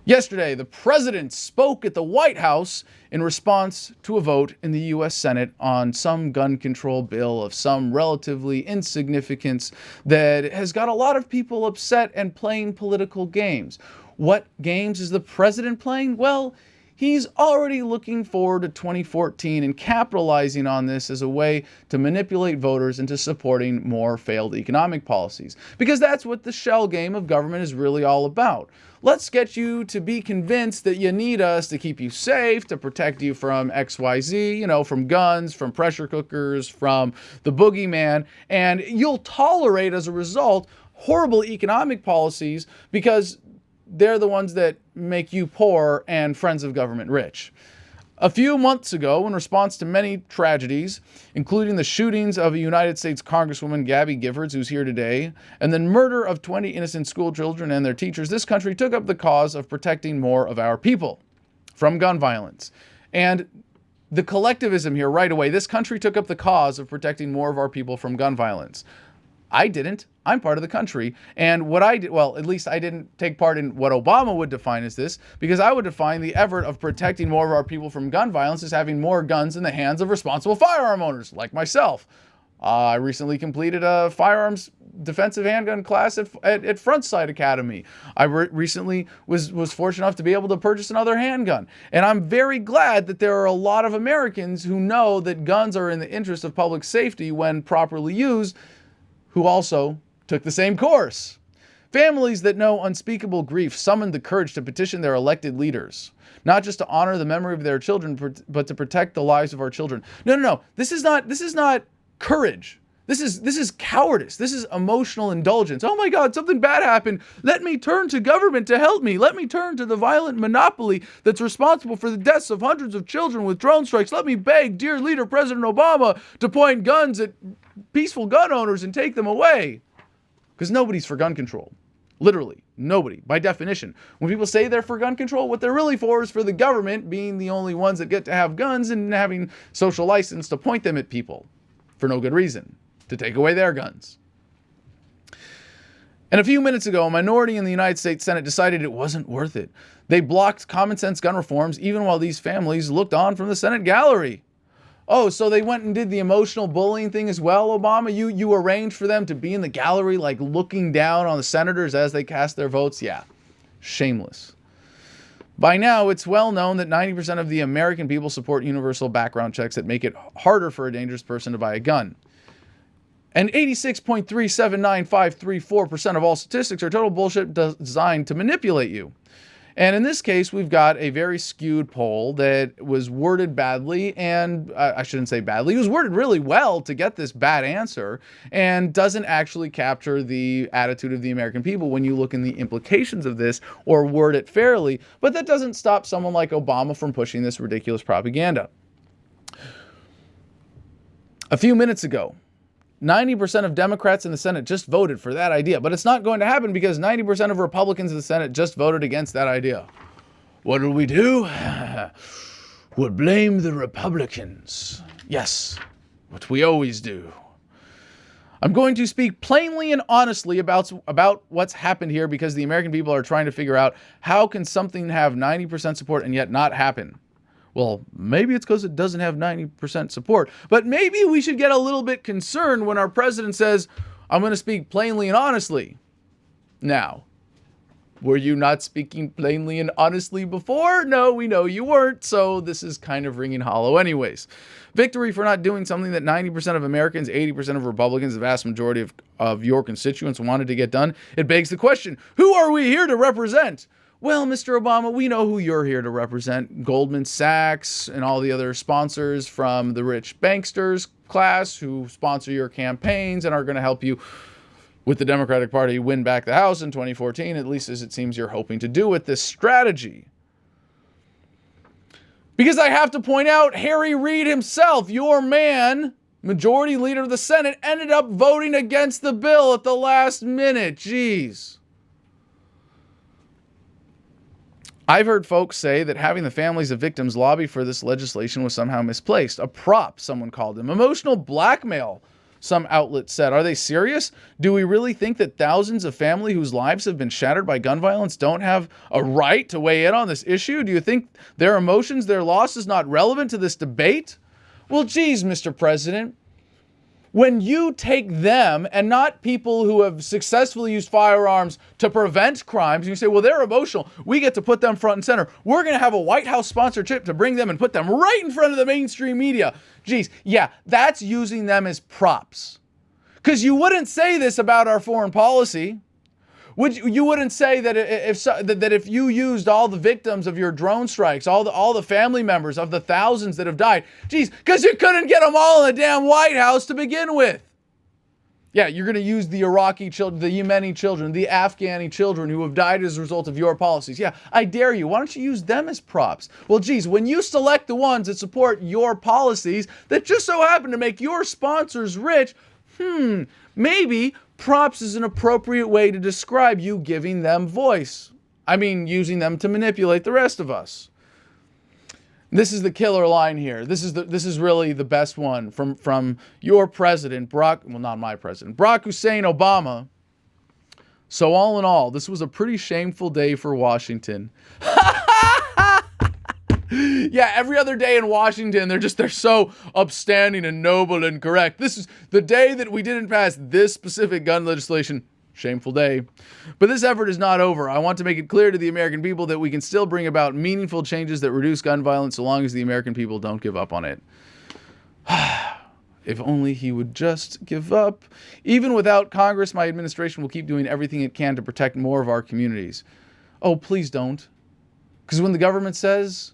Yesterday, the president spoke at the White House in response to a vote in the U.S. Senate on some gun control bill of some relatively insignificance that has got a lot of people upset and playing political games. What games is the president playing? Well, he's already looking forward to 2014 and capitalizing on this as a way to manipulate voters into supporting more failed economic policies. Because that's what the shell game of government is really all about. Let's get you to be convinced that you need us to keep you safe, to protect you from XYZ, from guns, from pressure cookers, from the boogeyman, and you'll tolerate as a result horrible economic policies because they're the ones that make you poor and friends of government rich. A few months ago, in response to many tragedies, including the shootings of a United States Congresswoman, Gabby Giffords, who's here today, and the murder of 20 innocent school children and their teachers, this country took up the cause of protecting more of our people from gun violence. And the collectivism here right away, this country took up the cause of protecting more of our people from gun violence. I didn't. I'm part of the country. And what I did, well, at least I didn't take part in what Obama would define as this, because I would define the effort of protecting more of our people from gun violence as having more guns in the hands of responsible firearm owners like myself. I recently completed a firearms defensive handgun class at Frontside Academy. I recently was fortunate enough to be able to purchase another handgun. And I'm very glad that there are a lot of Americans who know that guns are in the interest of public safety when properly used, who also took the same course. Families that know unspeakable grief summoned the courage to petition their elected leaders, not just to honor the memory of their children, but to protect the lives of our children. No. This is not courage. This is cowardice. This is emotional indulgence. Oh my God, something bad happened. Let me turn to government to help me. Let me turn to the violent monopoly that's responsible for the deaths of hundreds of children with drone strikes. Let me beg dear leader President Obama to point guns at peaceful gun owners and take them away. Because nobody's for gun control. Literally, nobody, by definition. When people say they're for gun control, what they're really for is for the government being the only ones that get to have guns and having social license to point them at people for no good reason, to take away their guns. And a few minutes ago, a minority in the United States Senate decided it wasn't worth it. They blocked common sense gun reforms even while these families looked on from the Senate gallery. Oh, so they went and did the emotional bullying thing as well, Obama? You arranged for them to be in the gallery, like looking down on the senators as they cast their votes? Yeah, shameless. By now, it's well known that 90% of the American people support universal background checks that make it harder for a dangerous person to buy a gun. And 86.3795334% of all statistics are total bullshit designed to manipulate you. And in this case, we've got a very skewed poll that was worded badly, and I shouldn't say badly, it was worded really well to get this bad answer, and doesn't actually capture the attitude of the American people when you look in the implications of this or word it fairly. But that doesn't stop someone like Obama from pushing this ridiculous propaganda. A few minutes ago, 90% of Democrats in the Senate just voted for that idea, but it's not going to happen because 90% of Republicans in the Senate just voted against that idea. What did we do? We'll blame the Republicans. Yes, what we always do. I'm going to speak plainly and honestly about what's happened here because the American people are trying to figure out how can something have 90% support and yet not happen. Well, maybe it's because it doesn't have 90% support, but maybe we should get a little bit concerned when our president says, I'm going to speak plainly and honestly. Now, were you not speaking plainly and honestly before? No, we know you weren't, so this is kind of ringing hollow anyways. Victory for not doing something that 90% of Americans, 80% of Republicans, the vast majority of your constituents wanted to get done. It begs the question, who are we here to represent? Well, Mr. Obama, we know who you're here to represent. Goldman Sachs and all the other sponsors from the rich banksters class who sponsor your campaigns and are going to help you with the Democratic Party win back the House in 2014, at least as it seems you're hoping to do with this strategy. Because I have to point out, Harry Reid himself, your man, majority leader of the Senate, ended up voting against the bill at the last minute. Jeez. I've heard folks say that having the families of victims lobby for this legislation was somehow misplaced. A prop, someone called him. Emotional blackmail, some outlet said. Are they serious? Do we really think that thousands of families whose lives have been shattered by gun violence don't have a right to weigh in on this issue? Do you think their emotions, their loss is not relevant to this debate? Well, geez, Mr. President, when you take them and not people who have successfully used firearms to prevent crimes, you say, well, they're emotional. We get to put them front and center. We're going to have a White House sponsored trip to bring them and put them right in front of the mainstream media. Geez, yeah, that's using them as props. Because you wouldn't say this about our foreign policy. You wouldn't say that if you used all the victims of your drone strikes, all the family members of the thousands that have died, geez, because you couldn't get them all in the damn White House to begin with. Yeah, you're going to use the Iraqi children, the Yemeni children, the Afghani children who have died as a result of your policies. Yeah, I dare you. Why don't you use them as props? Well, geez, when you select the ones that support your policies that just so happen to make your sponsors rich, maybe props is an appropriate way to describe you giving them voice. I mean, using them to manipulate the rest of us. This is the killer line here. This is really the best one from your president, not my president, Barack Hussein Obama. So all in all, this was a pretty shameful day for Washington. Yeah, every other day in Washington, they're so upstanding and noble and correct. This is the day that we didn't pass this specific gun legislation. Shameful day. But this effort is not over. I want to make it clear to the American people that we can still bring about meaningful changes that reduce gun violence so long as the American people don't give up on it. If only he would just give up. Even without Congress, my administration will keep doing everything it can to protect more of our communities. Oh, please don't. Because when the government says